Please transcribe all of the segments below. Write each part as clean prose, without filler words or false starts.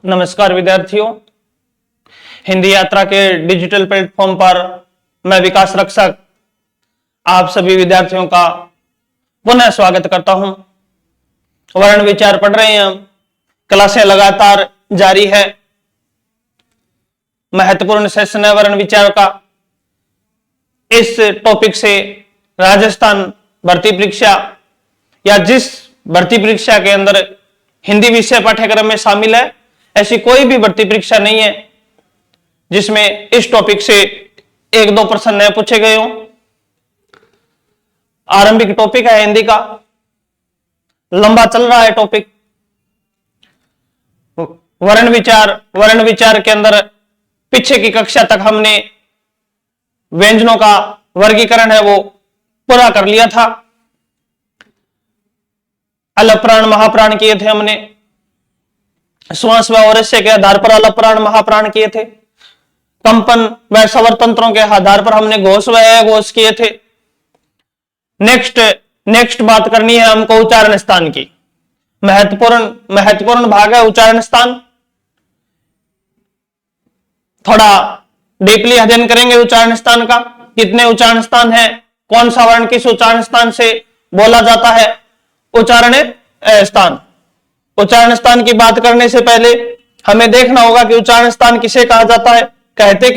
नमस्कार विद्यार्थियों, हिंदी यात्रा के डिजिटल प्लेटफॉर्म पर मैं विकास रक्षक आप सभी विद्यार्थियों का पुनः स्वागत करता हूं। वर्ण विचार पढ़ रहे हैं हम, क्लासें लगातार जारी है। महत्वपूर्ण सेशन है वर्ण विचार का। इस टॉपिक से राजस्थान भर्ती परीक्षा या जिस भर्ती परीक्षा के अंदर हिंदी विषय पाठ्यक्रम में शामिल है, ऐसी कोई भी भर्ती परीक्षा नहीं है जिसमें इस टॉपिक से एक दो प्रश्न नए पूछे गए हों। आरंभिक टॉपिक है हिंदी का, लंबा चल रहा है टॉपिक। वर्ण विचार के अंदर पीछे की कक्षा तक हमने व्यंजनों का वर्गीकरण है वो पूरा कर लिया था। अलग प्राण महाप्राण किए थे हमने, श्वास व औरस्य के आधार पर अलग प्राण महाप्राण किए थे। कंपन व स्वर तंत्रों के आधार पर हमने घोष व अघोष किए थे। नेक्स्ट बात करनी है हमको उच्चारण स्थान की। महत्वपूर्ण भाग है उच्चारण स्थान। थोड़ा डीपली अध्ययन करेंगे उच्चारण स्थान का। कितने उच्चारण स्थान है, कौन सा वर्ण किस उच्चारण स्थान से बोला जाता है। उच्चारण स्थान, उच्चारण स्थान की बात करने से पहले हमें देखना होगा कि उच्चारण स्थान किसे कहा जाता है, कहते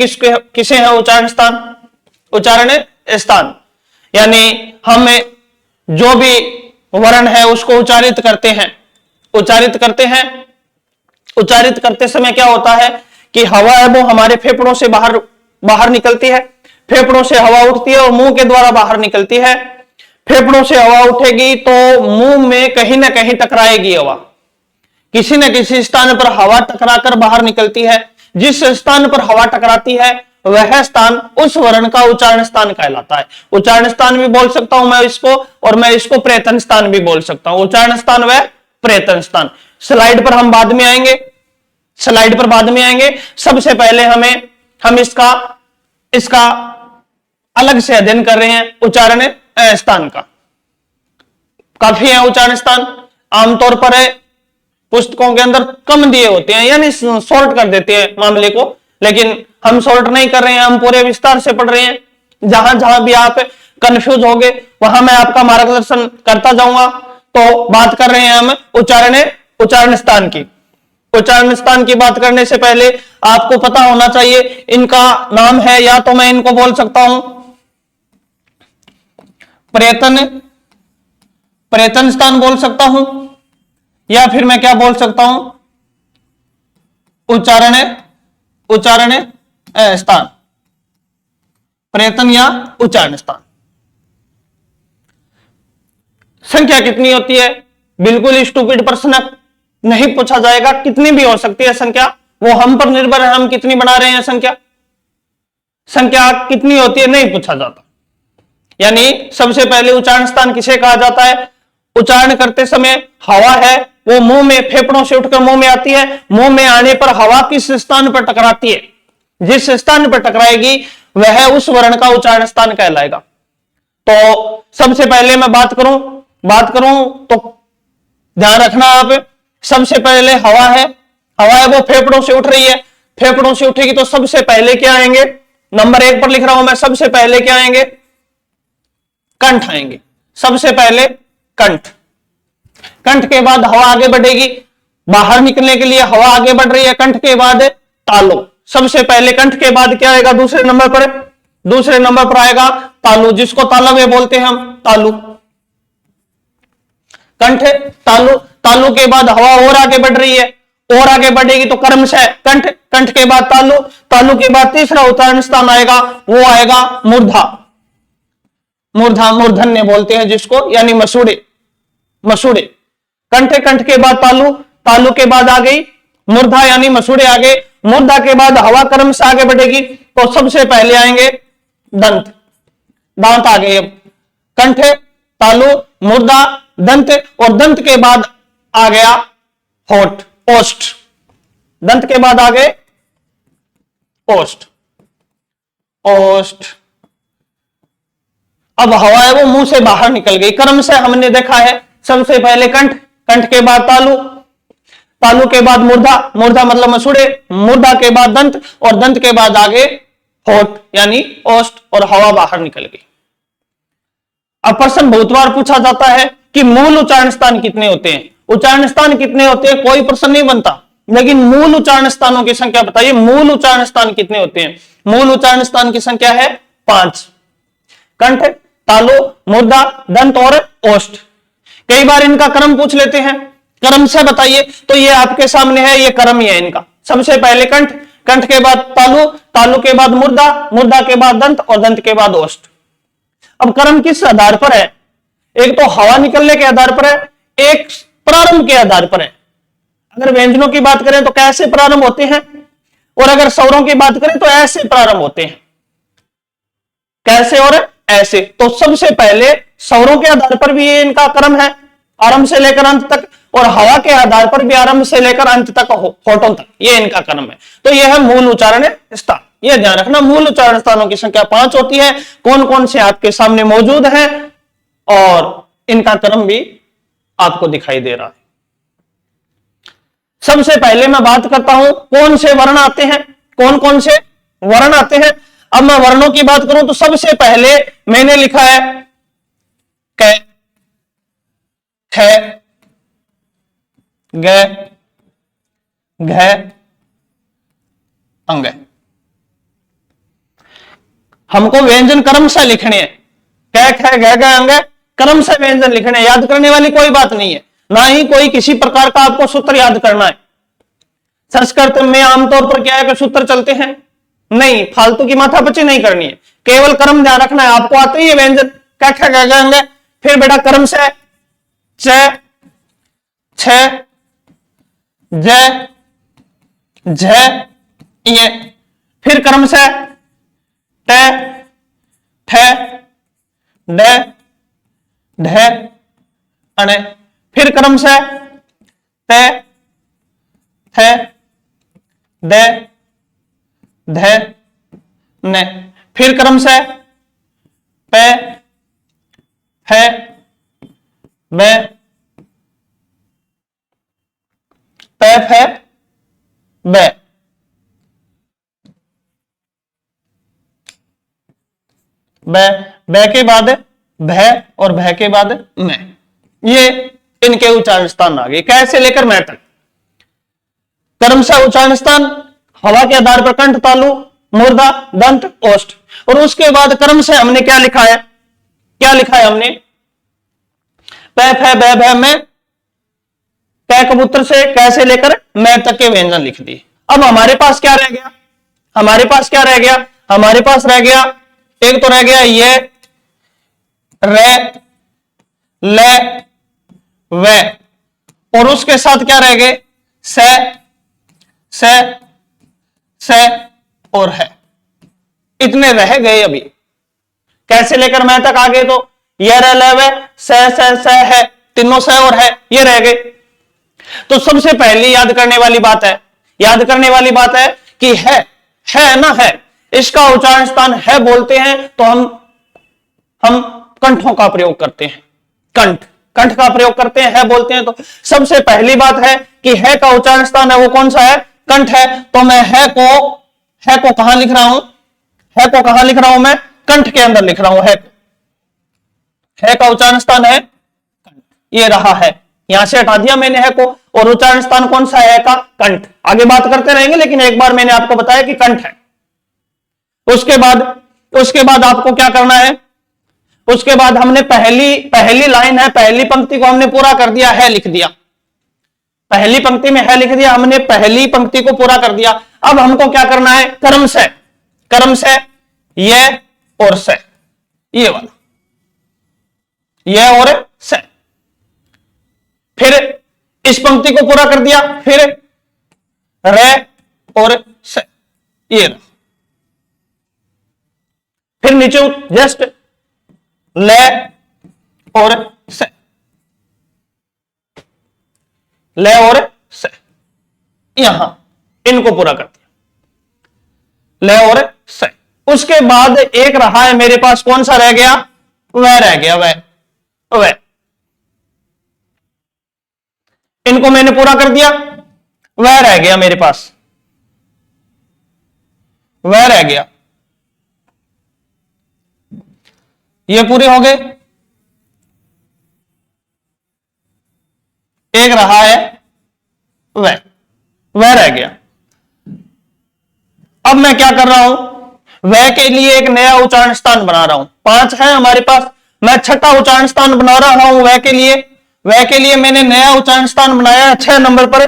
किसे है उच्चारण स्थान। उच्चारण स्थान यानी हम जो भी वर्ण है उसको उच्चारित करते हैं। उच्चारित करते समय क्या होता है कि हवा है वो हमारे फेफड़ों से बाहर निकलती है। फेफड़ों से हवा उठती है और मुंह के द्वारा बाहर निकलती है। फेफड़ों से हवा उठेगी तो मुंह में कहीं ना कहीं टकराएगी हवा, किसी न किसी स्थान पर हवा टकराकर बाहर निकलती है। जिस स्थान पर हवा टकराती है वह स्थान उस वर्ण का उच्चारण स्थान कहलाता है। उच्चारण स्थान भी बोल सकता हूं मैं इसको, और मैं इसको प्रयत्न स्थान भी बोल सकता हूं। उच्चारण स्थान व प्रयत्न स्थान स्लाइड पर हम बाद में आएंगे, सबसे पहले हम इसका अलग से अध्ययन कर रहे हैं उच्चारण स्थान का। काफी है उच्चारण स्थान, आमतौर पर है पुस्तकों के अंदर कम दिए होते हैं, यानी सॉर्ट कर देते हैं मामले को, लेकिन हम सॉर्ट नहीं कर रहे हैं, हम पूरे विस्तार से पढ़ रहे हैं। जहां जहां भी आप कंफ्यूज होगे वहां मैं आपका मार्गदर्शन करता जाऊंगा। तो बात कर रहे हैं हम उच्चारण स्थान की। उच्चारण स्थान की बात करने से पहले आपको पता होना चाहिए इनका नाम है, या तो मैं इनको बोल सकता हूं प्रयत्न स्थान बोल सकता हूं, या फिर मैं क्या बोल सकता हूं उच्चारण स्थान, प्रयत्न या उच्चारण स्थान। संख्या कितनी होती है, बिल्कुल स्टूपिड प्रश्न नहीं पूछा जाएगा। कितनी भी हो सकती है संख्या, वो हम पर निर्भर है, हम कितनी बना रहे हैं संख्या कितनी होती है नहीं पूछा जाता। यानी सबसे पहले उच्चारण स्थान किसे कहा जाता है। उच्चारण करते समय हवा है वो मुंह में, फेफड़ों से उठकर मुंह में आती है। मुंह में आने पर हवा किस स्थान पर टकराती है, जिस स्थान पर टकराएगी वह उस वर्ण का उच्चारण स्थान कहलाएगा। तो सबसे पहले मैं बात करूं तो ध्यान रखना आप, सबसे पहले हवा है वो फेफड़ों से उठ रही है। फेफड़ों से उठेगी तो सबसे पहले क्या आएंगे, नंबर 1 पर लिख रहा हूं मैं, सबसे पहले क्या आएंगे, कंठ आएंगे। सबसे पहले कंठ के बाद हवा आगे बढ़ेगी, बाहर निकलने के लिए हवा आगे बढ़ रही है। कंठ के बाद तालु, सबसे पहले कंठ के बाद क्या आएगा, दूसरे नंबर पर आएगा तालु, जिसको तालव्य बोलते हैं हम, तालु। कंठ तालु के बाद हवा और आगे बढ़ रही है, और आगे बढ़ेगी तो कर्मशः कंठ के बाद तालु के बाद तीसरा उच्चारण स्थान आएगा, वो आएगा मूर्धन्य बोलते हैं जिसको, यानी मसूड़े। कंठ के बाद तालु के बाद आ गई मूर्धा, यानी मसूड़े आ गए। मूर्धा के बाद हवा कर्म से आगे बढ़ेगी तो सबसे पहले आएंगे दांत आ गए। कंठ, तालु, मूर्धा, दंत, और दंत के बाद आ गया होठ, ओष्ठ। दंत के बाद आ गए ओष्ठ। अब हवा है वो मुंह से बाहर निकल गई। क्रम से हमने देखा है, सबसे पहले कंठ, कंठ के बाद तालु, तालु के बाद मूर्धा, मूर्धा मतलब मसूड़े, मूर्धा के बाद दंत, और दंत के बाद आगे होठ यानी ओष्ठ, और हवा बाहर निकल गई। अब प्रश्न बहुत बार पूछा जाता है कि मूल उच्चारण स्थान कितने होते हैं। उच्चारण स्थान कितने होते हैं कोई प्रश्न नहीं बनता, लेकिन मूल उच्चारण स्थानों की संख्या बताइए। मूल उच्चारण स्थान कितने होते हैं? मूल उच्चारण स्थान की संख्या है 5। कंठ, तालु, मूर्धा, दंत और ओष्ठ। कई बार इनका क्रम पूछ लेते हैं, क्रम से बताइए, तो ये आपके सामने है, ये क्रम ही है इनका। सबसे पहले कंठ, कंठ के बाद तालु, तालु के बाद मूर्धा, मूर्धा के बाद दंत और दंत के बाद ओष्ठ। अब क्रम किस आधार पर है? एक तो हवा निकलने के आधार पर है, एक प्रारंभ के आधार पर है। अगर व्यंजनों की बात करें तो कैसे प्रारंभ होते हैं, और अगर स्वरों की बात करें तो ऐसे प्रारंभ होते हैं, कैसे और ऐसे। तो सबसे पहले स्वरों के आधार पर भी ये इनका क्रम है, आरंभ से लेकर अंत तक, और हवा के आधार पर भी आरंभ से लेकर अंत तक, होठों तक, ये इनका क्रम है। तो यह है मूल उच्चारण स्थान। यह ध्यान रखना, मूल उच्चारण स्थानों की संख्या 5 होती है। कौन कौन से आपके सामने मौजूद हैं और इनका क्रम भी आपको दिखाई दे रहा है। सबसे पहले मैं बात करता हूं कौन से वर्ण आते हैं, कौन कौन से वर्ण आते हैं। अब मैं वर्णों की बात करूं तो सबसे पहले मैंने लिखा है क, ख, ग, घ, अंग। हमको व्यंजन क्रम से लिखने हैं, क, ख, ग, अंग, क्रम से व्यंजन लिखने। याद करने वाली कोई बात नहीं है, ना ही कोई किसी प्रकार का आपको सूत्र याद करना है। संस्कृत में आमतौर पर क्या है कि सूत्र चलते हैं, नहीं, फालतू की माथापच्ची नहीं करनी है, केवल क्रम ध्यान रखना है। आपको आते ही है व्यंजन क, ख, ग, अंग। फिर बेटा क्रम से च, छ, ज, झ, य। फिर क्रम से ट, ठ, ड, ढ, अण। फिर क्रम से त, थ, द, ध, न। फिर क्रम से प, फ, ब, प, फ, ब। ब के बाद भ और भ के बाद मैं, ये इनके उच्चारण स्थान आ गए। कैसे लेकर मैं तक। क्रम से उच्चारण स्थान हवा के आधार पर कंठ, तालु, मूर्धा, दंत, ओष्ठ। और उसके बाद क्रम से हमने क्या लिखा है, क्या लिखा है हमने, प, फ, ब, भ, में, क कबूतर से कैसे लेकर मैं तक के व्यंजन लिख दिए। अब हमारे पास क्या रह गया, हमारे पास क्या रह गया, हमारे पास रह गया, एक तो रह गया ये र, ल, व, और उसके साथ क्या रह गए, स, और है। इतने रह गए। अभी कैसे लेकर मैं तक आ गए, तो ये रह, ल, व, स है, तीनों स और है, ये रह गए। तो सबसे पहले याद करने वाली बात है, याद करने वाली बात है कि है ना, है, इसका उच्चारण स्थान है बोलते हैं तो हम कंठों का प्रयोग करते हैं, कंठ का प्रयोग करते हैं, है बोलते हैं। तो सबसे पहली बात है कि है का उच्चारण स्थान है वो कौन सा है, कंठ है। तो मैं है को कहां लिख रहा हूं, है को कहां लिख रहा हूं, मैं कंठ के अंदर लिख रहा हूं। है का उच्चारण स्थान है कंठ, ये रहा है, यहां से हटा दिया मैंने है को, और उच्चारण स्थान कौन सा है का, कंठ। आगे बात करते रहेंगे, लेकिन एक बार मैंने आपको बताया कि कंठ है। उसके बाद आपको क्या करना है, उसके बाद हमने पहली लाइन है, पहली पंक्ति को हमने पूरा कर दिया, है लिख दिया, पहली पंक्ति में है लिख दिया, हमने पहली पंक्ति को पूरा कर दिया। अब हमको क्या करना है, क्रम से ये और से, ये वाला, ये और से। फिर इस पंक्ति को पूरा कर दिया, फिर रे और से, ये रहा। फिर नीचे जस्ट ले और से, ले और से, यहां इनको पूरा कर दिया, ले और से। उसके बाद एक रहा है मेरे पास, कौन सा रह गया, वह रह गया, वह। इनको मैंने पूरा कर दिया, वह रह गया मेरे पास, वह रह गया। ये पूरे हो गए। एक रहा है वह रह गया। अब मैं क्या कर रहा हूं, वह के लिए एक नया उच्चारण स्थान बना रहा हूं। 5 है हमारे पास, मैं छठा उच्चारण स्थान बना रहा हूं वह के लिए। वह के लिए मैंने नया उच्चारण स्थान बनाया 6 नंबर पर।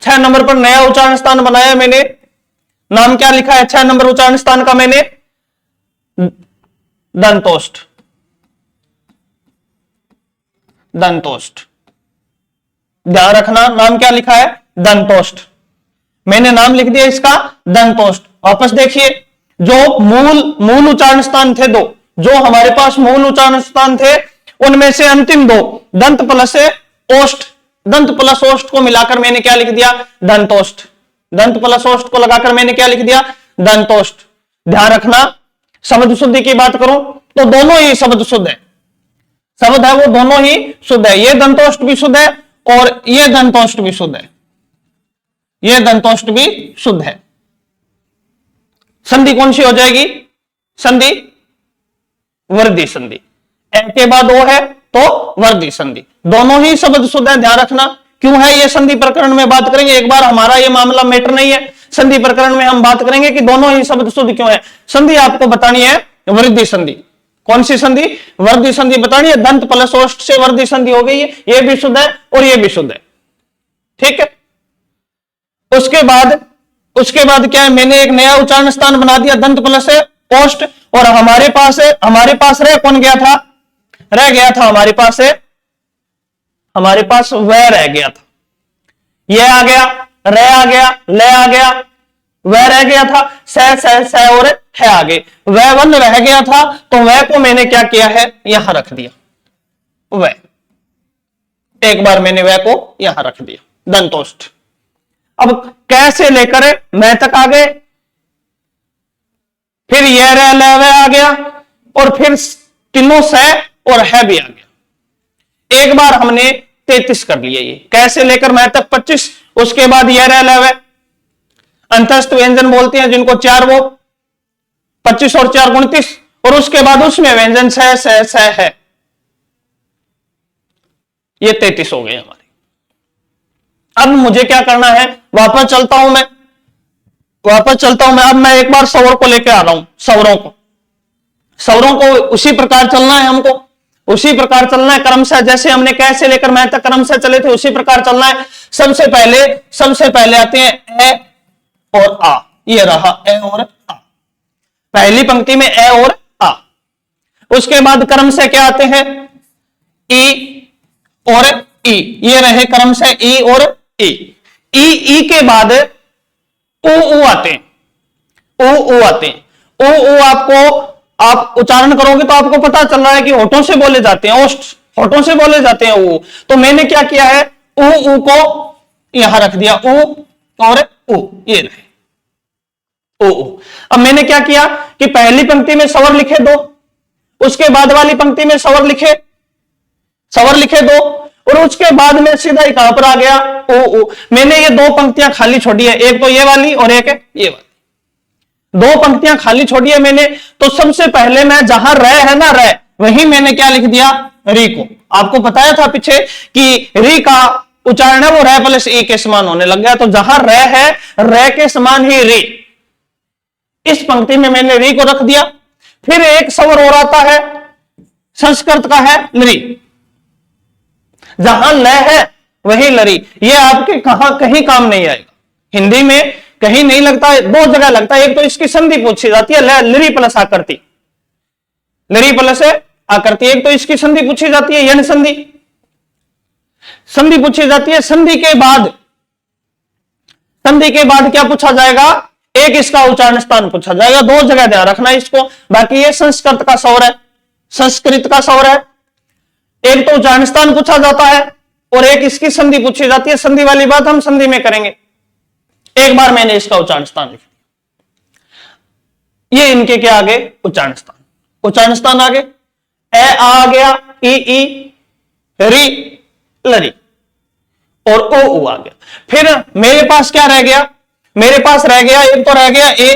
6 नंबर पर नया उच्चारण स्थान बनाया मैंने। नाम क्या लिखा है 6 नंबर उच्चारण स्थान का मैंने? दंतोष्ठ। दंतोष्ठ, ध्यान रखना, नाम क्या लिखा है? दंतोष्ठ। मैंने नाम लिख दिया इसका दंतोष्ठ। वापस देखिए, जो मूल उच्चारण स्थान थे दो, जो हमारे पास मूल उच्चारण स्थान थे, उनमें से अंतिम दो दंत प्लस ओष्ठ, दंत प्लस ओष्ठ को मिलाकर मैंने क्या लिख दिया? दंतोष्ठ। दंत प्लस ओष्ठ को लगाकर मैंने क्या लिख दिया? दंतोष्ठ। ध्यान रखना, शब्द शुद्धि की बात करूं तो दोनों ही शब्द शुद्ध है। शब्द है वो दोनों ही शुद्ध है। ये दंतोष्ठ भी शुद्ध है और ये दंतोष्ठ भी शुद्ध है। ये दंतोष्ठ भी शुद्ध है। संधि कौन सी हो जाएगी? संधि वर्दी संधि। ए के बाद ओ है तो वर्दी संधि। दोनों ही शब्द शुद्ध है। ध्यान रखना, क्यों है ये संधि प्रकरण में बात करेंगे। एक बार हमारा ये मामला मैटर नहीं है, संधि प्रकरण में हम बात करेंगे कि दोनों ही शब्द शुद्ध क्यों है। संधि आपको बतानी है वृद्धि संधि। कौन सी संधि? वर्दी संधि बतानी है। दंत प्लस ओष्ठ से वर्दी संधि हो गई है, ये भी शुद्ध है और ये भी शुद्ध है। ठीक है। उसके बाद क्या है, मैंने एक नया उच्चारण स्थान बना दिया दंत प्लस ओष्ठ। और हमारे पास रह कौन गया था? रह गया था हमारे पास वह रह गया था। यह आ गया, रह आ गया, ले आ गया, वह रह गया था। स और है आ गए। वह वन रह गया था तो वह को मैंने क्या किया है? यहां रख दिया। वह एक बार मैंने वह को यहां रख दिया, दंतोष्ठ। अब कैसे लेकर मैं तक आ गए, फिर यह रह ले वह आ गया और फिर तीनों स और है भी आ गया। एक बार हमने 33 कर लिया। ये कैसे लेकर मैं तक 25। उसके बाद यह रह ले वह अंतस्थ व्यंजन बोलते हैं जिनको, 4 वो 25 और 4 29। और उसके बाद उसमें व्यंजन स है, ये 33 हो गए हमारे। अब मुझे क्या करना है? वापस चलता हूं मैं। अब मैं एक बार सवर को लेकर आ रहा हूं। सवरों को उसी प्रकार चलना है हमको, उसी प्रकार चलना है क्रमशः। जैसे हमने कैसे लेकर मैं तक क्रमशः चले थे उसी प्रकार चलना है। सबसे पहले आते हैं ए और आ। ये रहा ए और आ, पहली पंक्ति में ए और आ। उसके बाद क्रमशः क्या आते हैं? ई और ई। ये रहे क्रमशः ई और ई। ई के बाद ऊ आते हैं। ऊ आते हैं। ऊ आपको, आप उच्चारण करोगे तो आपको पता चल रहा है कि होठों से बोले जाते हैं, ओष्ठ होठों से बोले जाते हैं ऊ। तो मैंने क्या किया है? ऊ को यहां रख दिया, ऊ और ऊ, ये रहे ऊ। अब मैंने क्या किया कि पहली पंक्ति में स्वर लिखे 2, उसके बाद वाली पंक्ति में स्वर लिखे 2 और उसके बाद में सीधा ही कहां पर आ गया? ऊ। मैंने ये 2 पंक्तियां खाली छोड़ी है, एक तो ये वाली और एक ये वाली। 2 पंक्तियां खाली छोड़ी है मैंने। तो सबसे पहले मैं जहां रह है ना, रह, वही मैंने क्या लिख दिया? री को। आपको बताया था पीछे कि री का उच्चारण है वो रह प्लस ई के समान होने लग गया। तो जहां रह है, रह के समान ही री। इस पंक्ति में मैंने री को रख दिया। फिर एक स्वर और आता है, संस्कृत का है लरी। जहां ल है वही लरी। ये आपके कहीं काम नहीं आएगा, हिंदी में कहीं नहीं लगता है। 2 जगह लगता है। एक तो इसकी संधि पूछी जाती है लरी प्लस आकृति, लरी प्लस आकृति। एक तो इसकी संधि पूछी जाती है यन संधि, संधि पूछी जाती है। संधि के बाद क्या पूछा जाएगा? एक इसका उच्चारण स्थान पूछा जाएगा। 2 जगह ध्यान रखना इसको। बाकी ये संस्कृत का स्वर है, संस्कृत का स्वर है। एक तो उच्चारण स्थान पूछा जाता है और एक इसकी संधि पूछी जाती है। संधि वाली बात हम संधि में करेंगे। एक बार मैंने इसका उच्चारण स्थान लिख दिया। ये इनके क्या आगे? उच्चारण स्थान आगे। ए आ गया, ई री लरी। और ओ ऊ आ गया। फिर मेरे पास क्या रह गया, मेरे पास रह गया, एक तो रह गया ए,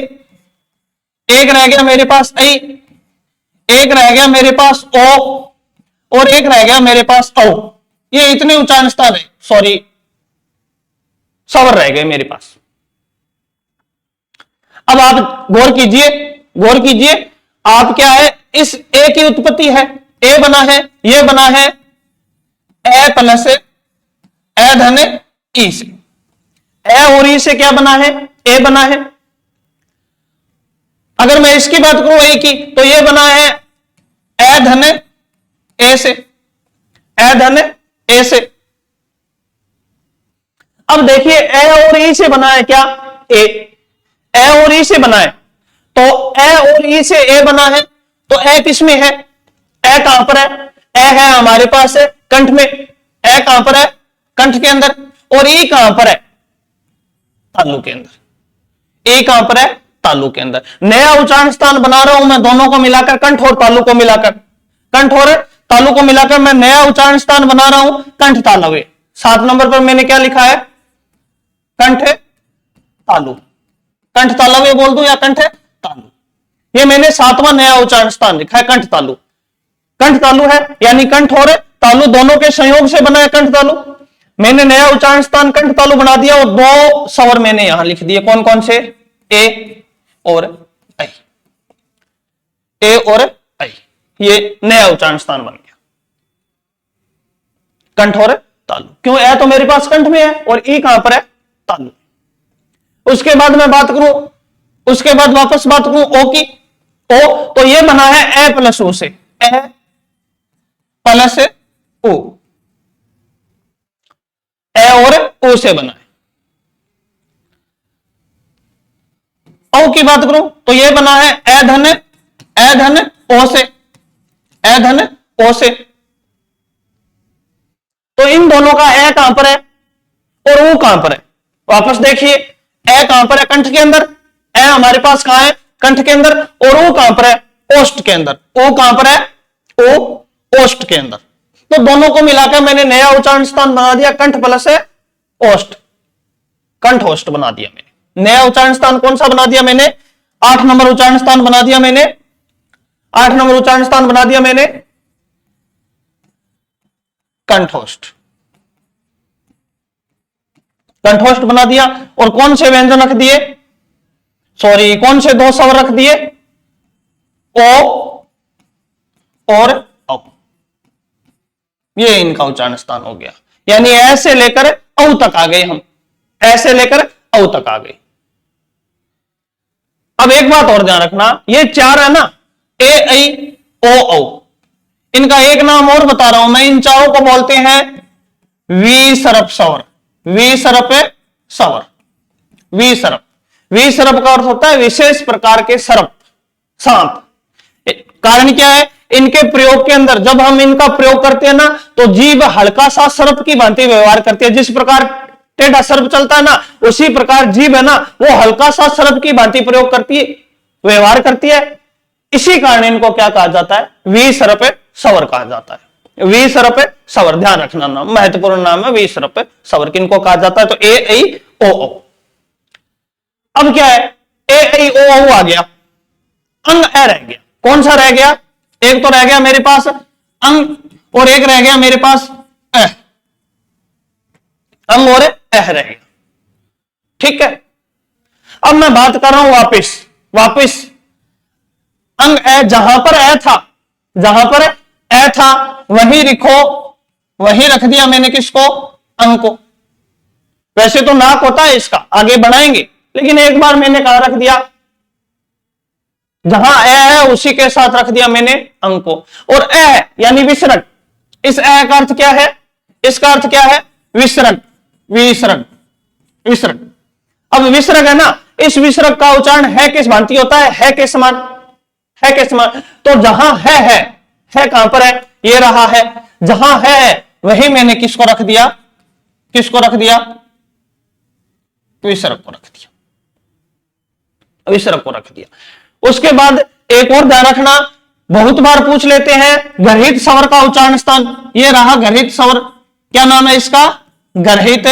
एक रह गया मेरे पास आई, एक रह गया मेरे पास ओ, और एक रह गया मेरे पास औ। ये इतने उच्चारण स्थान है, सॉरी स्वर रह गए मेरे पास। अब आप गौर कीजिए, गौर कीजिए, आप क्या है, इस ए की उत्पत्ति है, ए बना है, ये बना है ए प्लस ए धन ई से, ए और ई से क्या बना है, ए बना है। अगर मैं इसकी बात करूं ए की, तो ये बना है ए धन ए से, ए धन ए से। अब देखिए ए और ई से बना है क्या, ए और ई से बना है, तो ए और ई से ए बना है, तो ए किसमें है, ए कहां पर है, ए है हमारे पास है कंठ में, ए कहां पर है, कंठ के अंदर, और ई कहां पर है, तालु के अंदर, ए कहां पर है, तालु के अंदर। नया उच्चारण स्थान बना रहा हूं मैं, दोनों को मिलाकर, कंठ और तालु को मिलाकर, कंठ और तालु को मिलाकर मैं नया उच्चारण स्थान बना रहा हूं, कंठ तालव्य। 7 नंबर पर मैंने क्या लिखा है, कंठ तालु, कंठ तालव्य बोल दूं या कंठ तालु, ये मैंने 7वां नया उच्चारण स्थान लिखा है, कंठ तालु। कंठ तालु है, यानी कंठ और तालु दोनों के संयोग से बना है कंठ तालु। मैंने नया उच्चारण स्थान कंठ तालु बना दिया, और 2 स्वर मैंने यहां लिख दिए, कौन कौन से, ए और आई, ए और आई, ये नया उच्चारण स्थान बन गया, कंठ और तालु। क्यों, ए तो मेरे पास कंठ में है और ई कहां पर है, तालु। उसके बाद मैं बात करूं, उसके बाद वापस बात करूं ओ की, ओ तो ये बना है ए प्लस ओ से, ए प्लस ओ, ए और ओ से बना है। ओ की बात करूं तो ये बना है ए धन ओ से, ए धन ओ से। तो इन दोनों का ए कहां पर है और ओ कहां पर है, वापस देखिए, ए कहां पर है, कंठ के अंदर, ए हमारे पास कहां है, कंठ के अंदर, और ओ कहां पर है, ओष्ठ के अंदर, ओ कहां पर है, ओ ओष्ठ के अंदर। तो दोनों को मिलाकर मैंने नया उच्चारण स्थान बना दिया, कंठ प्लस है ओष्ठ, कंठ ओष्ठ बना दिया मैंने। नया उच्चारण स्थान कौन सा बना दिया मैंने, 8 नंबर उच्चारण स्थान बना दिया मैंने, 8 नंबर उच्चारण स्थान बना दिया मैंने, कंठोष्ठ, कंठोष्ठ बना दिया। और कौन से व्यंजन रख दिए, सॉरी कौन से 2 स्वर रख दिए, ओ और औ, ये इनका उच्चारण स्थान हो गया। यानी ऐसे लेकर औ तक आ गए हम, ऐसे लेकर औ तक आ गए। अब एक बात और ध्यान रखना, ये 4 है ना, ए आई ओ औ, इनका एक नाम और बता रहा हूं मैं, इन चारों को बोलते हैं विसर्प स्वर, विसर्प स्वर, विसर्प। विसर्प का अर्थ होता है विशेष प्रकार के सर्प, सांप। कारण क्या है, इनके प्रयोग के अंदर जब हम इनका प्रयोग करते हैं ना, तो जीभ हल्का सा सर्प की भांति व्यवहार करती है। जिस प्रकार टेढ़ा सर्प चलता है ना, उसी प्रकार जीभ है ना, वो हल्का सा सर्प की भांति प्रयोग करती है, व्यवहार करती है। इसी कारण इनको क्या कहा जाता है, विसर्प स्वर कहा जाता है। विसर्प स्वर, ध्यान रखना नाम, महत्वपूर्ण नाम है विसर्प स्वर। किनको कहा जाता है, तो ए आई ओ ओ। अब क्या है, ए आई ओ ओ आ गया, अंग ए रह गया। कौन सा रह गया, एक तो रह गया मेरे पास अंग, और एक रह गया मेरे पास एह, अंग और एह रह गया, ठीक है। अब मैं बात कर रहा हूं वापिस अंग ए, जहां पर ए था, जहां पर ए था वहीं लिखो, वहीं रख दिया मैंने किसको, अंग को। वैसे तो नाक होता है इसका, आगे बढ़ाएंगे, लेकिन एक बार मैंने कहा रख दिया, जहां ए है उसी के साथ रख दिया मैंने अंग को। और ए यानी विसर्ग, इस ए का अर्थ क्या है, इसका अर्थ क्या है, विसर्ग, विसर्ग, विसर्ग। अब विसर्ग है ना, इस विसर्ग का उच्चारण है किस भांति होता है के समान, है के समान। तो जहां है कहां पर है, ये रहा है, जहां है वही मैंने किसको रख दिया, किसको रख दिया, विसर्ग को रख दिया, विसर्ग को रख दिया। उसके बाद एक और ध्यान रखना, बहुत बार पूछ लेते हैं गर्हित स्वर का उच्चारण स्थान, ये रहा गर्हित स्वर, क्या नाम है इसका, गर्हित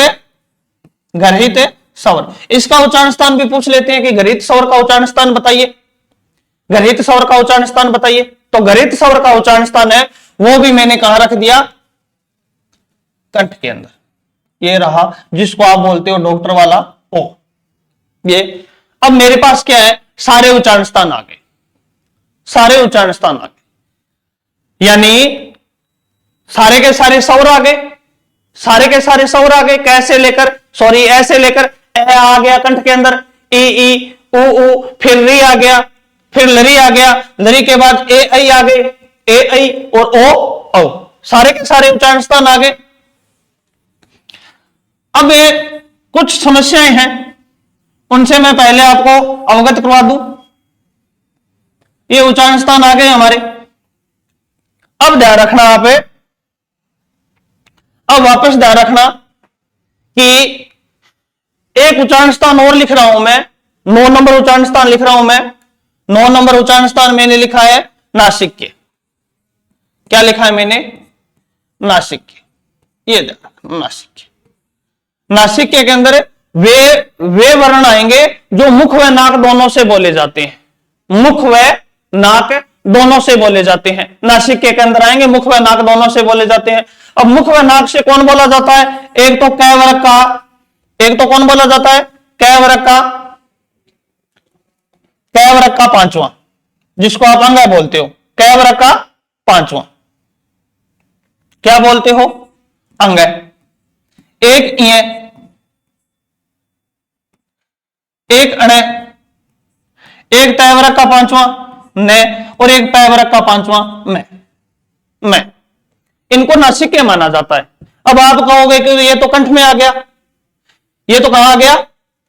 गर्हित स्वर। इसका उच्चारण स्थान भी पूछ लेते हैं कि गर्हित स्वर का उच्चारण स्थान बताइए, गर्हित स्वर का उच्चारण स्थान बताइए। तो गर्हित स्वर का उच्चारण स्थान है वो भी मैंने कहां रख दिया, कंठ के अंदर। ये रहा जिसको आप बोलते हो डॉक्टर वाला ओ। ये अब मेरे पास क्या है, सारे उच्चारण स्थान आ गए, सारे उच्चारण स्थान आ गए, यानी सारे के सारे स्वर आ गए, सारे के सारे स्वर आ गए। कैसे लेकर, सॉरी ऐसे लेकर ए आ गया कंठ के अंदर, ई उ, फिर री आ गया, फिर लरी आ गया, लरी के बाद ए आई आ गए, ए आई और ओ, सारे के सारे उच्चारण स्थान आ गए। अब कुछ समस्याएं हैं, उनसे मैं पहले आपको अवगत करवा दूं। ये उच्चारण स्थान आ गए हमारे। अब ध्यान रखना आप, अब वापस ध्यान रखना कि एक उच्चारण स्थान और लिख रहा हूं मैं, 9 नंबर उच्चारण स्थान लिख रहा हूं मैं। 9 नंबर उच्चारण स्थान मैंने लिखा है नासिक के। क्या लिखा है मैंने, नासिक के। ये देखो नासिक के, नासिक के अंदर वे वर्ण आएंगे जो मुख व नाक दोनों से बोले जाते हैं, मुख व नाक दोनों से बोले जाते हैं। नासिक के अंदर आएंगे, मुख व नाक दोनों से बोले जाते हैं। अब मुख व नाक से कौन बोला जाता है, एक तो कै वर्ग का, एक तो कौन बोला जाता है, कै वर्ग का, कै वर्ग का पांचवा, जिसको आप अंग बोलते हो, कै वर्ग का पांचवा क्या बोलते हो, अंग। एक ये, एक अण, एक तय वर्ग का पांचवा न, और एक पै वर्ग का पांचवा मैं। इनको नासिक के माना जाता है। अब आप कहोगे कि ये तो कंठ में आ गया, ये तो कहां आ गया,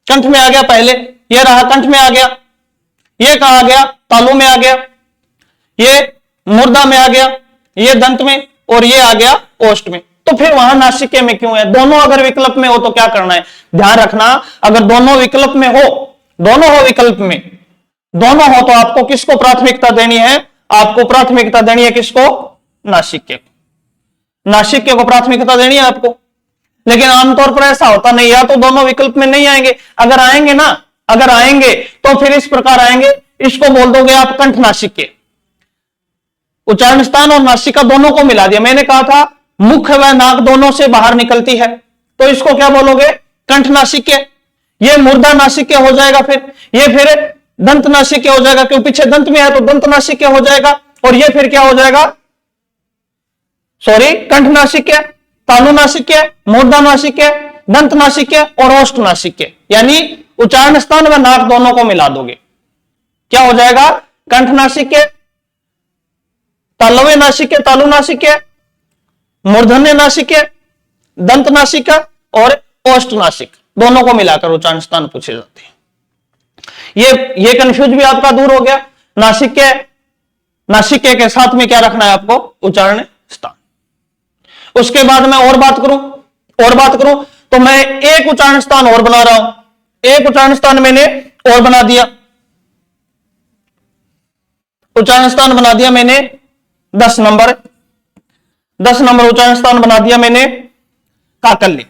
कंठ में आ गया। पहले ये रहा कंठ में आ गया, ये कहां आ गया, तालु में आ गया, ये मुर्दा में आ गया, ये दंत में, और ये आ गया ओष्ठ में। तो फिर वहां नासिके में क्यों है? दोनों अगर विकल्प में हो तो क्या करना है, ध्यान रखना। अगर दोनों विकल्प में हो, दोनों हो विकल्प में, दोनों हो, तो आपको किसको प्राथमिकता देनी है, आपको प्राथमिकता देनी है किसको, नासिके को। नासिके को प्राथमिकता देनी है आपको। लेकिन आमतौर पर ऐसा होता नहीं, या तो दोनों विकल्प में नहीं आएंगे। अगर आएंगे ना, अगर आएंगे तो फिर इस प्रकार आएंगे, इसको बोल दोगे आप कंठ नासिके। उच्चारण स्थान और नासिका दोनों को मिला दिया। मैंने कहा था मुख व नाक दोनों से बाहर निकलती है, तो इसको क्या बोलोगे, कंठ नासिके। ये मुर्दा नासिके हो जाएगा, फिर दंत नासिके हो जाएगा, क्योंकि पीछे दंत में है तो दंत नासिके हो जाएगा। और ये फिर क्या हो जाएगा, सॉरी, कंठ नासिके, तालु नासिके, मुर्दा नासिके, दंत नासिके और ओष्ठ नासिके। यानी उच्चारण स्थान व नाक दोनों को मिला दोगे, क्या हो जाएगा, कंठ नासिके, तालवे नासिके, तालु नासिके, मूर्धन्य नासिके, दंत नासिका और ओष्ठ नासिक, दोनों को मिलाकर उच्चारण स्थान पूछे जाते हैं। ये कंफ्यूज भी आपका दूर हो गया। नासिके के साथ में क्या रखना है आपको, उच्चारण स्थान। उसके बाद मैं और बात करूं तो मैं एक उच्चारण स्थान और बना रहा हूं। एक उच्चारण स्थान मैंने और बना दिया, उच्चारण स्थान बना दिया मैंने 10 नंबर उच्चारण स्थान बना दिया मैंने काकल्य।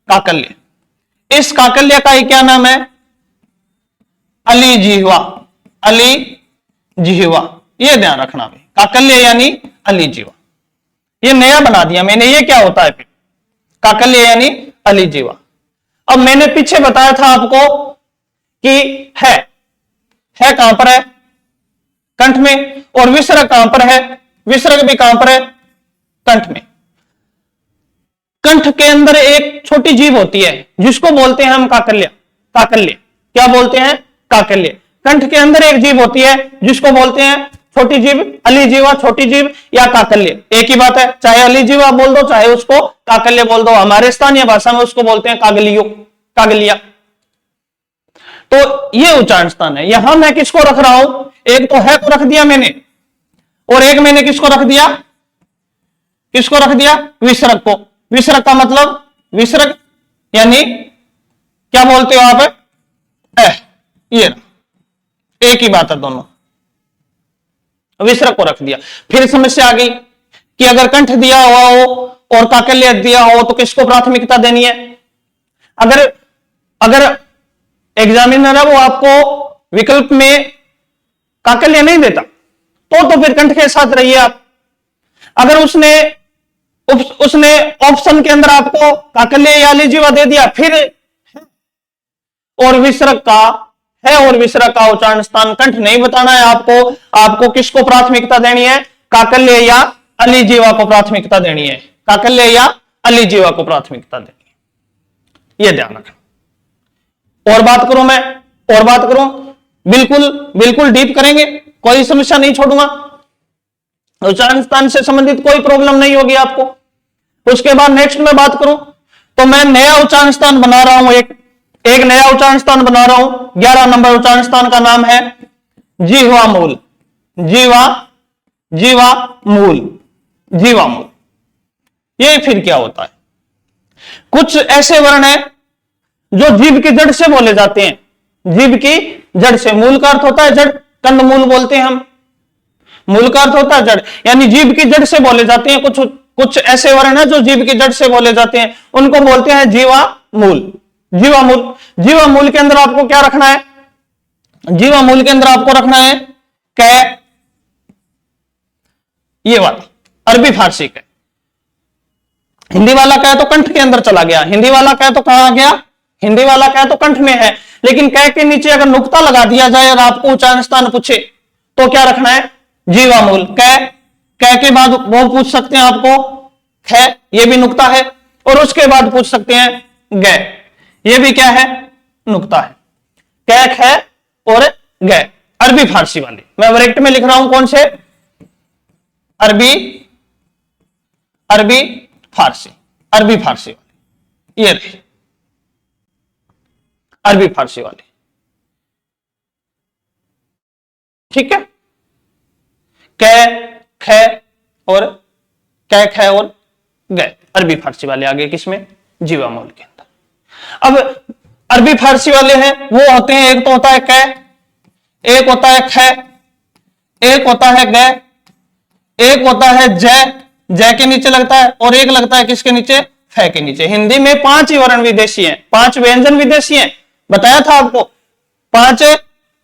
काकल्य, इस काकल्य का ही क्या नाम है, अली जिह्वा। अली जिह्वा, यह ध्यान रखना भाई, काकल्य यानी अली जिह्वा। ये नया बना दिया मैंने, ये क्या होता है फिर, काकल्य यानी अली जिह्वा। अब मैंने पीछे बताया था आपको कि है कहां पर है, कंठ में, और विसर्ग कहां पर है, विसर्ग भी कहां पर है, कंठ में। कंठ के अंदर एक छोटी जीभ होती है जिसको बोलते हैं हम काकल्य। काकल्य क्या बोलते हैं, काकल्य। कंठ के अंदर एक जीभ होती है जिसको बोलते हैं छोटी जीभ, अली जीवा, छोटी जीभ या काकल्य, एक ही बात है। चाहे अली जीवा बोल दो, चाहे उसको काकल्य बोल दो। हमारे स्थानीय भाषा में उसको बोलते हैं कागलियो, कागलिया। तो ये उच्चारण स्थान है। यहां मैं किसको रख रहा हूं, एक तो है को रख दिया मैंने, और एक मैंने किसको रख दिया, विसर्ग को। विसर्ग का मतलब, विसर्ग यानी क्या बोलते हो आप, ये एक ही बात है, दोनों विसर्ग को रख दिया। फिर समस्या आ गई कि अगर कंठ दिया हुआ हो और काकल्य दिया हो तो किसको प्राथमिकता देनी है? अगर अगर एग्जामिनर है वो आपको विकल्प में काकल्य नहीं देता तो फिर कंठ के साथ रहिए आप। अगर उसने ऑप्शन के अंदर आपको काकल्य या अलिजीवा दे दिया, फिर और विसर्ग का है और विसर्ग का उच्चारण स्थान कंठ नहीं बताना है आपको किसको प्राथमिकता देनी है? काकल्य या अलिजीवा को प्राथमिकता देनी है, काकल्य या अलिजीवा को प्राथमिकता देनी है, यह ध्यान रखना। और बात करूं बिल्कुल डीप करेंगे, कोई समस्या नहीं छोड़ूंगा, उच्चारण स्थान से संबंधित कोई प्रॉब्लम नहीं होगी आपको। उसके बाद नेक्स्ट में बात करूं तो मैं नया उच्चारण स्थान बना रहा हूं, एक नया उच्चारण स्थान बना रहा हूं। 11 नंबर उच्चारण स्थान का नाम है जीवा मूल। ये फिर क्या होता है? कुछ ऐसे वर्ण हैं जो जीभ की जड़ से बोले जाते हैं, जीभ की जड़ से। मूल का अर्थ होता है जड़, कंद मूल बोलते हैं हम, मूल का अर्थ होता है जड़, यानी जीभ की जड़ से बोले जाते हैं। कुछ ऐसे वर्ण हैं जो जीभ की जड़ से बोले जाते हैं, उनको बोलते हैं जीवा मूल। जीवा मूल के अंदर आपको क्या रखना है? जीवा मूल के अंदर आपको रखना है कै, ये वाला अरबी फारसी का। हिंदी वाला क्या है तो कंठ के अंदर चला गया, हिंदी वाला क्या है तो कहां आ गया? हिंदी वाला क्या है तो कंठ में है। लेकिन कै के नीचे अगर नुक्ता लगा दिया जाए और आपको उच्चारण स्थान पूछे तो क्या रखना है? जीवा मूल। कै के बाद वो पूछ सकते हैं आपको ख, ये भी नुक्ता है, और उसके बाद पूछ सकते हैं ग, ये भी क्या है? नुक्ता है। कै है और ग, अरबी फारसी वाली। मैं ब्रैकेट में लिख रहा हूं कौन से? अरबी फारसी वाली, ये रही अरबी फारसी वाली, ठीक है। कै ख और कै ख और गए, अरबी फारसी वाले आगे किसमें? जीवा मूल के अंदर। अब अरबी फारसी वाले हैं वो होते हैं, एक तो होता है कै, एक होता है ख, एक होता है ग, एक होता है जय के नीचे लगता है, और एक लगता है किसके नीचे? फ के नीचे। हिंदी में 5 ही वर्ण विदेशी हैं, 5 व्यंजन विदेशी हैं, बताया था आपको। 5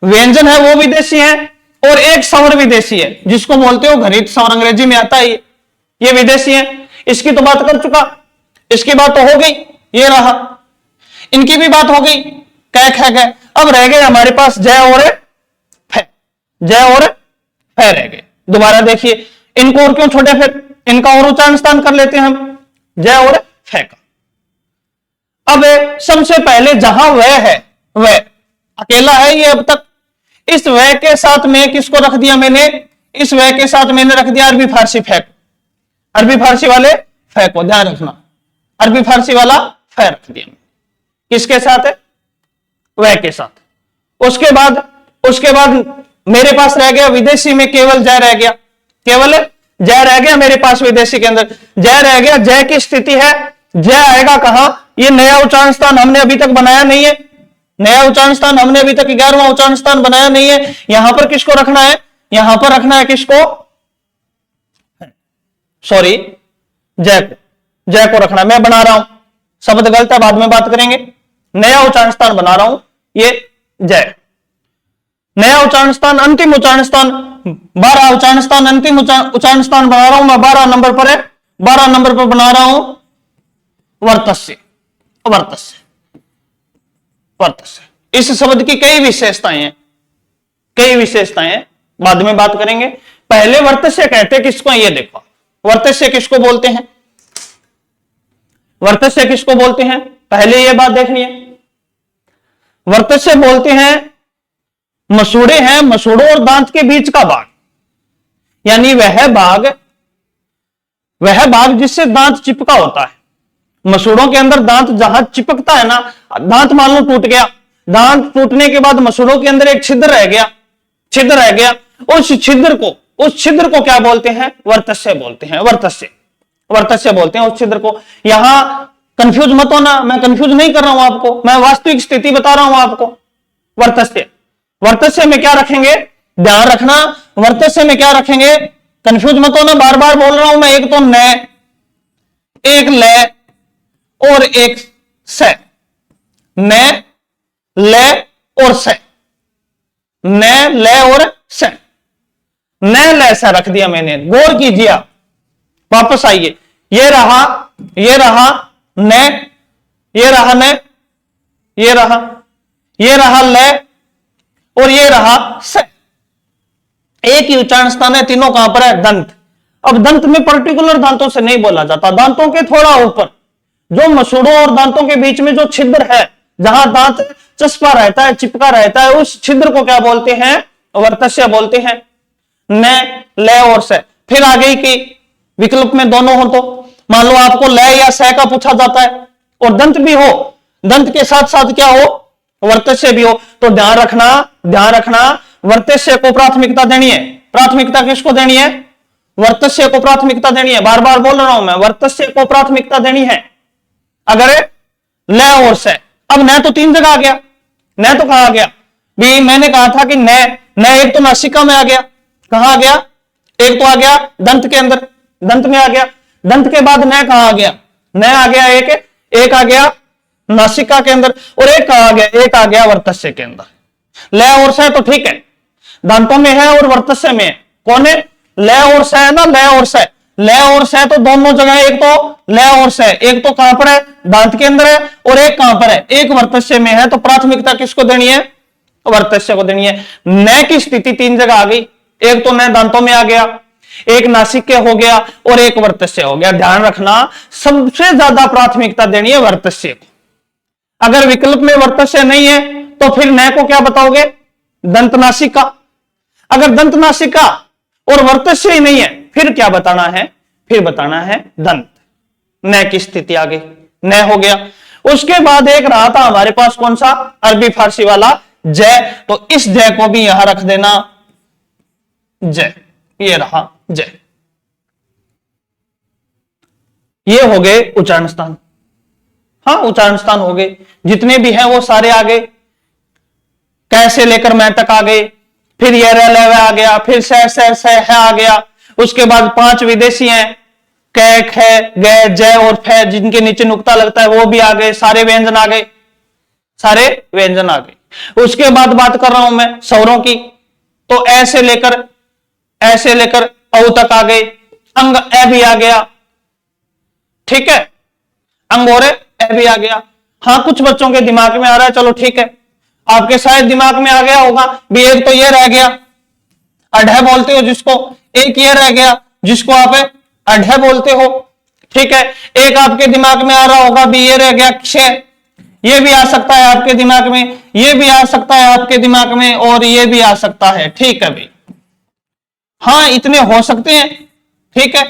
व्यंजन है वो विदेशी हैं, और एक स्वर विदेशी है जिसको बोलते हो घरित स्वर, अंग्रेजी में आता है ये विदेशी है। इसकी तो बात कर चुका, इसकी बात तो हो गई, ये रहा। इनकी भी बात हो गई, कै ख गए। अब रह गए हमारे पास जय और फ, जय और फ रह गए। दोबारा देखिए, इनको और क्यों छोड़े? फिर इनका और उच्चारण स्थान कर लेते हैं हम, जय और फ का। अब सबसे पहले जहां वह है, वह अकेला है ये अब तक। इस वह के साथ में किसको रख दिया मैंने? इस वह के साथ मैंने रख दिया अरबी फारसी फ को, अरबी फारसी वाले फ को, ध्यान रखना, अरबी फारसी वाला फ रख दिया। किसके साथ है? वह के साथ। उसके बाद मेरे पास रह गया विदेशी में केवल जय रह गया, केवल जय रह गया मेरे पास विदेशी के अंदर, जय रह गया। जय की स्थिति है, जय आएगा कहां? ये नया उच्चारण स्थान हमने अभी तक बनाया नहीं है, नया उच्चारण स्थान हमने अभी तक 11वां उच्चारण स्थान बनाया नहीं है। यहां पर किसको रखना है? यहां पर रखना है किसको? सॉरी, जय को रखना। मैं बना रहा हूं, शब्द गलत है, बाद में बात करेंगे। नया उच्चारण स्थान बना रहा हूं, ये जय। नया उच्चारण स्थान, अंतिम उच्चारण स्थान, 12 उच्चारण स्थान, अंतिम उच्चारण स्थान बना रहा हूं मैं। 12 नंबर पर है, 12 नंबर पर बना रहा हूं वर्तस्य। इस शब्द की कई विशेषताएं हैं, बाद में बात करेंगे। पहले वर्तस्य कहते किसको? ये देखो, वर्तस्य किसको बोलते हैं? वर्तस्य किसको बोलते हैं? पहले ये बात देखनी है। वर्तस्य बोलते हैं मसूड़े हैं, मसूड़ों और दांत के बीच का भाग, यानी वह भाग जिससे दांत चिपका होता है। मसूड़ों के अंदर दांत जहां चिपकता है ना, दांत मान लो टूट गया, दांत टूटने के बाद मसूड़ों के अंदर एक छिद्र रह गया, उस छिद्र को क्या बोलते हैं? वर्तस्य बोलते हैं, वर्तस्य बोलते हैं उस छिद्र को। यहां कंफ्यूज मत होना, मैं कंफ्यूज नहीं कर रहा हूं आपको, मैं वास्तविक स्थिति बता रहा हूं आपको। वर्तस्य में क्या रखेंगे? ध्यान रखना, वर्तस्य में क्या रखेंगे? कंफ्यूज मत होना, बार बार बोल रहा हूं मैं। एक तो न, एक ले और एक से, ने ले और से, ने ले और से, ने ले से रख दिया मैंने। गौर कीजिए आप, वापस आइए, ये रहा ने, ये रहा ने, ये रहा ले और ये रहा से। एक ही उच्चारण स्थान है, तीनों कहां पर है? दंत। अब दंत में पर्टिकुलर दांतों से नहीं बोला जाता, दांतों के थोड़ा ऊपर जो मसूड़ों और दांतों के बीच में जो छिद्र है, जहां दांत चस्पा रहता है, चिपका रहता है, उस छिद्र को क्या बोलते हैं? वर्तस्य बोलते हैं। ने ले और से। फिर आगे की विकल्प में दोनों हो तो मान लो आपको ले या से का पूछा जाता है और दंत भी हो, दंत के साथ साथ क्या हो? वर्तस्य भी हो, तो ध्यान रखना वर्तस्य को प्राथमिकता देनी है। प्राथमिकता किसको देनी है? वर्तस्य को प्राथमिकता देनी है। बार बार बोल रहा हूं मैं, वर्तस्य को प्राथमिकता देनी है अगर ले और से। अब न तो तीन जगह आ गया, न तो कहां आ गया भी? मैंने कहा था कि न एक तो नासिका में आ गया, कहां आ गया? एक तो आ गया दंत के अंदर, दंत में आ गया। दंत के बाद न कहां आ गया? न आ गया एक आ गया नासिका के अंदर, और एक कहां आ गया? एक आ गया वर्तस्य के अंदर। ले और से तो ठीक है, दांतों में है और वर्तस्य में है। कौन है? ले और से है ना, ले और से। ले और से तो दोनों जगह, एक तो ले और से, एक तो कहां पर है? दांत के अंदर है, और एक कहां पर है? एक वर्तस्य में है। तो प्राथमिकता किसको देनी है? वर्तस्य को देनी है। न की स्थिति तीन जगह आ गई, एक तो न दांतों में आ गया, एक नासिके हो गया, और एक वर्तस्य हो गया। ध्यान रखना, सबसे ज्यादा प्राथमिकता देनी है वर्तस्य को। अगर विकल्प में वर्तस्य नहीं है तो फिर न को क्या बताओगे? दंत नासिका। अगर दंत नासिका और वर्तस्य ही नहीं है, फिर क्या बताना है? फिर बताना है दंत। न की स्थिति आ गई, न हो गया। उसके बाद एक रहा था हमारे पास कौन सा? अरबी फारसी वाला जय। तो इस जय को भी यहां रख देना, जय। ये रहा जय। ये हो गए उच्चारण स्थान। हाँ, उच्चारण स्थान हो गए, जितने भी हैं वो सारे आ गए। कैसे लेकर मैं तक आ गए, फिर ये रेलवे आ गया, फिर से है आ गया। उसके बाद 5 विदेशी हैं, कै, खे, गे, जय और फे, जिनके नीचे नुक्ता लगता है, वो भी आ गए। सारे व्यंजन आ गए, सारे व्यंजन आ गए। उसके बाद बात कर रहा हूं मैं स्वरों की, तो ऐसे लेकर औ तक आ गए। अंग ए भी आ गया, ठीक है, अंग और ए भी आ गया। हाँ, कुछ बच्चों के दिमाग में आ रहा है, चलो ठीक है, आपके शायद दिमाग में आ गया होगा भी एक तो ये रह गया अढ़ बोलते हो जिसको, एक ये रह गया जिसको आप अढ़ बोलते हो, ठीक है। एक आपके दिमाग में आ रहा होगा भी ये रह गया क्षय, ये भी आ सकता है आपके दिमाग में, ये भी आ सकता है आपके दिमाग में, और ये भी आ सकता है, ठीक है भाई। हाँ, इतने हो सकते हैं, ठीक है,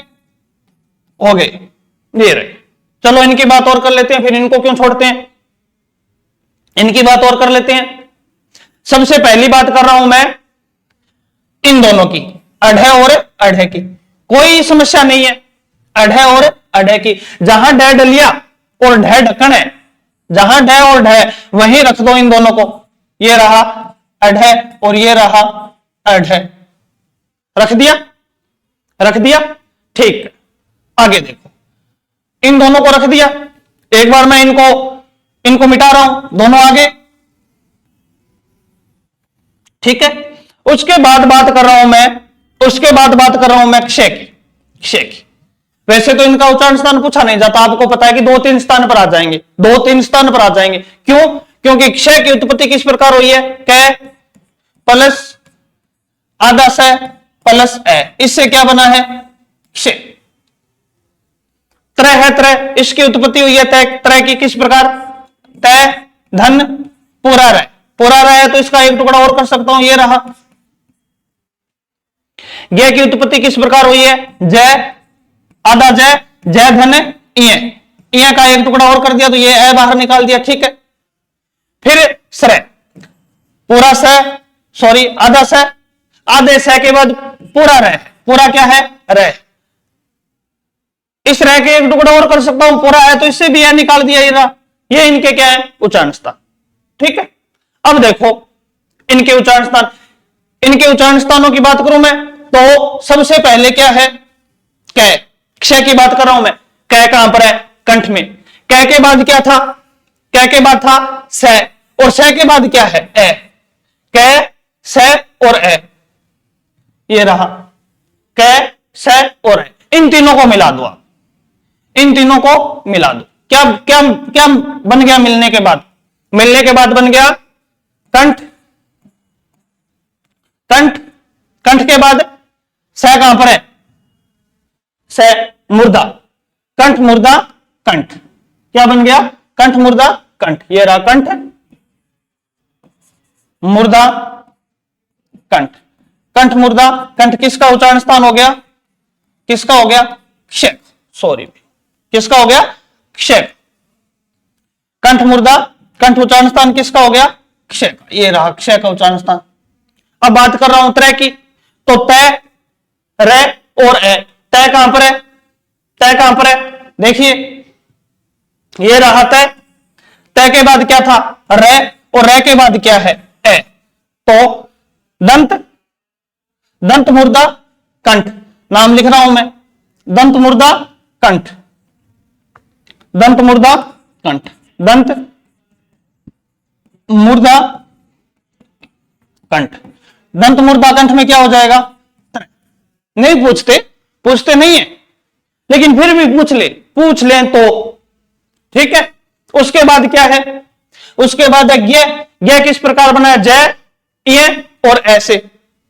हो गए ये रहे। चलो इनकी बात और कर लेते हैं, फिर इनको क्यों छोड़ते हैं, इनकी बात और कर लेते हैं। सबसे पहली बात कर रहा हूं मैं इन दोनों की, अढ़े और अढ़े की। कोई समस्या नहीं है अढ़े और अढ़े की। जहां डे डलिया और ढे ढक्कन है, जहां डे और ढे वहीं रख दो इन दोनों को। ये रहा अढ़े और ये रहा अढ़े, रख दिया, रख दिया, ठीक। आगे देखो, इन दोनों को रख दिया। एक बार मैं इनको मिटा रहा हूं, दोनों आगे, ठीक है। उसके बाद बात कर रहा हूं मैं क्षय की, क्षय की। वैसे तो इनका उच्चारण स्थान पूछा नहीं जाता, आपको पता है कि 2-3 स्थान पर आ जाएंगे, 2-3 स्थान पर आ जाएंगे। क्यों? क्योंकि क्षय की उत्पत्ति किस प्रकार हुई है? कै प्लस आधा स प्लस ए, इससे क्या बना है? क्षय। त्रय है, त्रय, इसकी उत्पत्ति हुई है त्रय की किस प्रकार? तय धन पूरा रह, पूरा रह है तो इसका एक टुकड़ा और कर सकता हूं, ये रहा। गे की उत्पत्ति किस प्रकार हुई है? जय आधा जय, जय धन इय का एक टुकड़ा और कर दिया तो ये ए बाहर निकाल दिया, ठीक है। फिर श्रय, पूरा स, सॉरी आधा स, आधे स के बाद पूरा रह, पूरा क्या है? रह। इस रह के एक टुकड़ा और कर सकता हूं, पूरा है तो इससे भी यह निकाल दिया, ये रहा। ये इनके क्या है? उच्चारण स्थान, ठीक है। अब देखो इनके उच्चारण स्थान, इनके उच्चारण स्थानों की बात करूं मैं तो सबसे पहले क्या है? कै, क्षय की बात कर रहा हूं मैं। कै कहां पर है? कंठ में। कै के बाद क्या था? कै के बाद था स, और स के बाद क्या है? ए। कै, स और ए, ये रहा कै, स और ए। इन तीनों को मिला दो आप, इन तीनों को मिला दो। क्या क्या क्या बन गया मिलने के बाद? मिलने के बाद बन गया कंठ। कंठ, कंठ के बाद स कहां पर है? स, मुर्दा। कंठ, मुर्दा, कंठ। क्या बन गया? कंठ, मुर्दा, कंठ। ये रहा कंठ, मुर्दा, कंठ। कंठ, मुर्दा, कंठ किसका उच्चारण स्थान हो गया? किसका हो गया? क्षय। सॉरी, किसका हो गया? क्षय। कंठ, मुर्दा, कंठ उच्चारण स्थान किसका हो गया? क्षय का। ये रहा क्षय का उच्चारण स्थान। अब बात कर रहा हूं त्रय की, तो तय, रे और ए। तय कहां पर है? तय कहां पर है? देखिए, ये रहा तय। तय के बाद क्या था? रे, और रे के बाद क्या है? ए। तो दंत, दंत मुर्दा कंठ, नाम लिख रहा हूं मैं, दंत मुर्दा कंठ, दंत मुर्दा कंठ, दंत मुर्दा कंठ। दंत मुर्दा कंठ में क्या हो जाएगा? नहीं पूछते, पूछते नहीं है, लेकिन फिर भी पूछ लें तो ठीक है। उसके बाद क्या है? उसके बाद है ज्ञ। ज्ञ किस प्रकार बना है? जय, इय और ऐसे,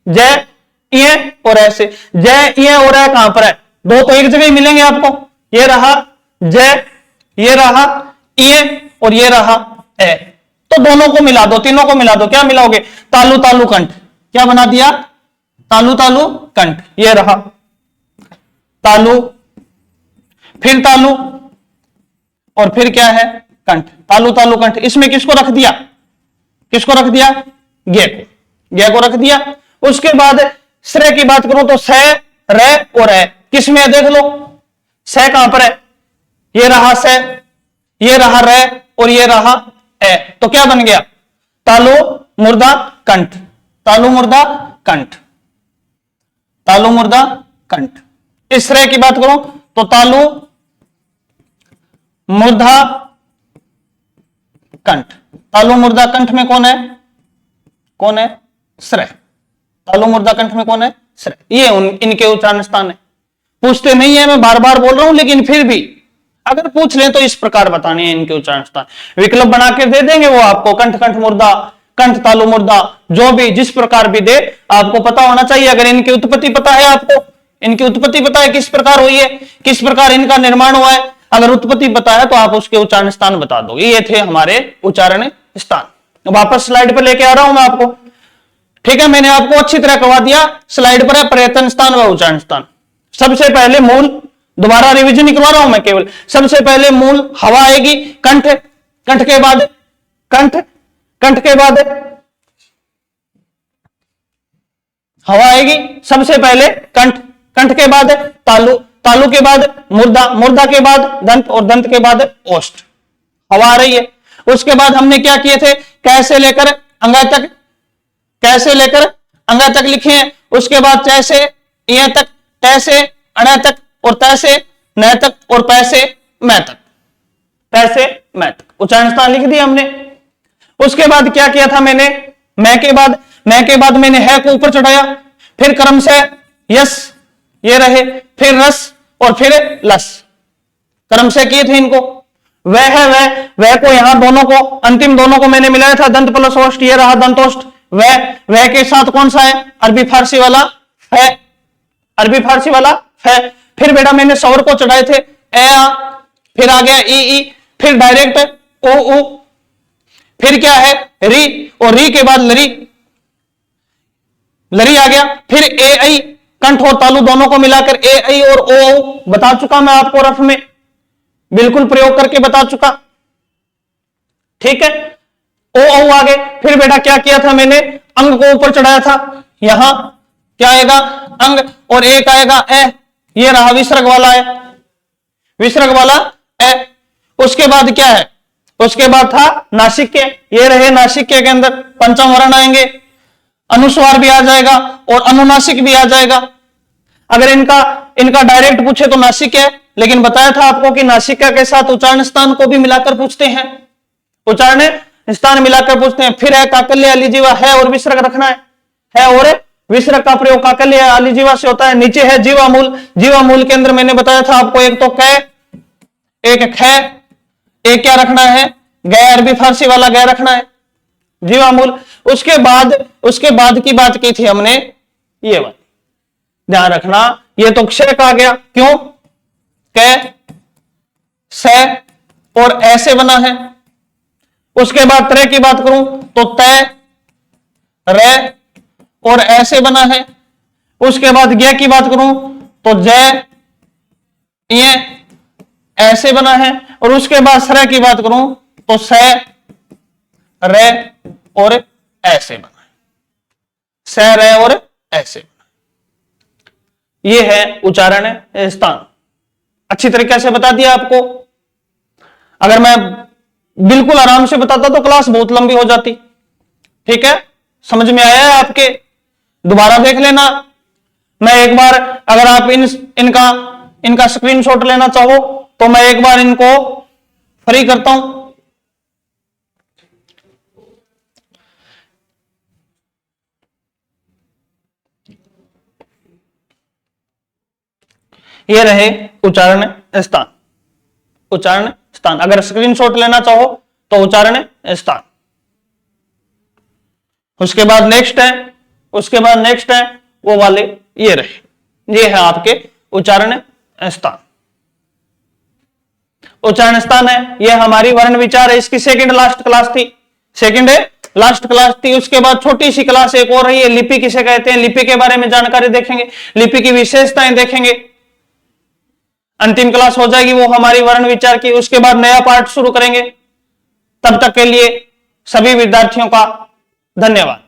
जय, इय और ऐसे। जय, इय और ऐ कहां पर है? दो तो एक जगह ही मिलेंगे आपको। ये रहा जय, ये रहा इय और ये रहा ए। तो दोनों को मिला दो, तीनों को मिला दो। क्या मिलाओगे? तालु तालु कंठ। क्या बना दिया? तालु तालु कंठ। ये रहा तालु, फिर तालु, और फिर क्या है? कंठ। तालु तालु कंठ। इसमें किसको रख दिया? किसको रख दिया? ज्ञ को। ज्ञ को रख दिया। उसके बाद श्रेय की बात करो तो स, रे और ए। किसमें देख लो, स कहां पर है? ये रहा स, ये रहा रे और ये रहा ए। तो क्या बन गया? तालु मुर्दा कंठ, तालु मुर्दा कंठ, तालु मुर्दा कंठ। इस श्रेय की बात करो तो तालु मुर्दा कंठ। तालु मुर्दा कंठ में कौन है? कौन है? श्रेय। तालु मुर्दा कंठ में कौन है? श्रेय। ये इनके उच्चारण स्थान है। पूछते नहीं है, मैं बार बार बोल रहा हूं, लेकिन फिर भी अगर पूछ लें तो इस प्रकार बताने हैं इनके उच्चारण स्थान। विकल्प बना के दे देंगे वो आपको, कंठ, कंठ मुर्दा, कंठ तालु मुर्दा, जो भी जिस प्रकार भी दे आपको पता होना चाहिए। अगर इनकी उत्पत्ति पता है आपको, इनकी उत्पत्ति पता है किस प्रकार हुई है, किस प्रकार इनका निर्माण हुआ है, अगर उत्पत्ति पता है तो आप उसके उच्चारण स्थान बता दोगे। ये थे हमारे उच्चारण स्थान। वापस स्लाइड पर लेके आ रहा हूं मैं आपको, ठीक है। मैंने आपको अच्छी तरह करवा दिया। स्लाइड पर है पर्यटन स्थान व उच्चारण स्थान। सबसे पहले मूल, दोबारा रिवीजन ही करवा रहा हूं मैं केवल। सबसे पहले मूल हवा आएगी, कंठ, कंठ के बाद कंठ, कंठ के बाद हवा आएगी। सबसे पहले कंठ, कंठ के बाद तालु, तालु के बाद मुर्दा, मुर्दा के बाद दंत और दंत के बाद ओष्ठ। हवा आ रही है। उसके बाद हमने क्या किए थे? कैसे लेकर अंगा तक, कैसे लेकर अंगा तक लिखे हैं। उसके बाद जैसे इय तक, तैसे अण तक और तैसे न तक और पैसे मैं तक, पैसे मैं तक उच्चारण स्थान लिख दिया हमने। उसके बाद क्या किया था मैंने? मैं के बाद, मैं के बाद मैंने है को ऊपर चढ़ाया, फिर क्रम से यस ये रहे, फिर रस और फिर लस, क्रम से किए थे इनको। वह है वह को यहां दोनों को, अंतिम दोनों को मैंने मिलाया था, दंत प्लस ओष्ठ, ये रहा दंतोष्ठ। वह के साथ कौन सा है? अरबी फारसी वाला है, अरबी फारसी वाला है। फिर बेटा मैंने स्वर को चढ़ाए थे, ए आ, फिर आ गया ई, फिर डायरेक्ट ओ उ, फिर क्या है? री, और री के बाद लरी, लरी आ गया। फिर ए आई, कंठ और तालु दोनों को मिलाकर ए आई और ओ बता चुका मैं आपको, रफ में बिल्कुल प्रयोग करके बता चुका, ठीक है। ओ आ गए। फिर बेटा क्या किया था मैंने? अंग को ऊपर चढ़ाया था, यहां क्या आएगा? अंग, और एक आएगा ए, ये रहा विसर्ग वाला है, विसर्ग वाला ए। उसके बाद क्या है? उसके बाद था नासिक्य, ये रहे नासिक्य के अंदर पंचम वर्ण आएंगे, अनुस्वार भी आ जाएगा और अनुनासिक भी आ जाएगा। अगर इनका डायरेक्ट पूछे तो नासिक है, लेकिन बताया था आपको कि नासिका के साथ उच्चारण स्थान को भी मिलाकर पूछते हैं, उच्चारण स्थान मिलाकर पूछते हैं। फिर है काकल्य अलिजीवा, है और विसर्ग रखना है और विसर्ग का प्रयोग काकल्य अलिजीवा से होता है। नीचे है जीवामूल, जीवामूल के अंदर मैंने बताया था आपको एक तो कै, एक ख, एक क्या रखना है, गै, अरबी फारसी वाला गै रखना है, जीवामूल। उसके बाद की बात की थी हमने ये बात ध्यान रखना, ये तो क्षय कहा गया, क्यों, कै, से और ऐसे बना है। उसके बाद त्रय की बात करूं तो तय, रे और ऐसे बना है। उसके बाद ज्ञ की बात करूं तो जय, ये ऐसे बना है। और उसके बाद सर की बात करूं तो से, रे और ऐसे बना है, से, रे और ऐसे बना है। ये है उच्चारण स्थान। अच्छी तरीके से बता दिया आपको। अगर मैं बिल्कुल आराम से बताता तो क्लास बहुत लंबी हो जाती। ठीक है, समझ में आया है आपके? दोबारा देख लेना। मैं एक बार, अगर आप इनका स्क्रीनशॉट लेना चाहो तो मैं एक बार इनको फ्री करता हूं। ये रहे उच्चारण स्थान, उच्चारण स्थान। अगर स्क्रीनशॉट लेना चाहो तो उच्चारण स्थान। उसके बाद नेक्स्ट है, वो वाले ये रहे, ये है आपके उच्चारण स्थान। उच्चारण स्थान है, ये हमारी वर्ण विचार है, इसकी सेकंड लास्ट क्लास थी। उसके बाद छोटी सी क्लास एक और रही है, लिपि किसे कहते हैं, लिपि के बारे में जानकारी देखेंगे, लिपि की विशेषताएं देखेंगे। अंतिम क्लास हो जाएगी वो हमारी वर्ण विचार की। उसके बाद नया पार्ट शुरू करेंगे। तब तक के लिए सभी विद्यार्थियों का धन्यवाद।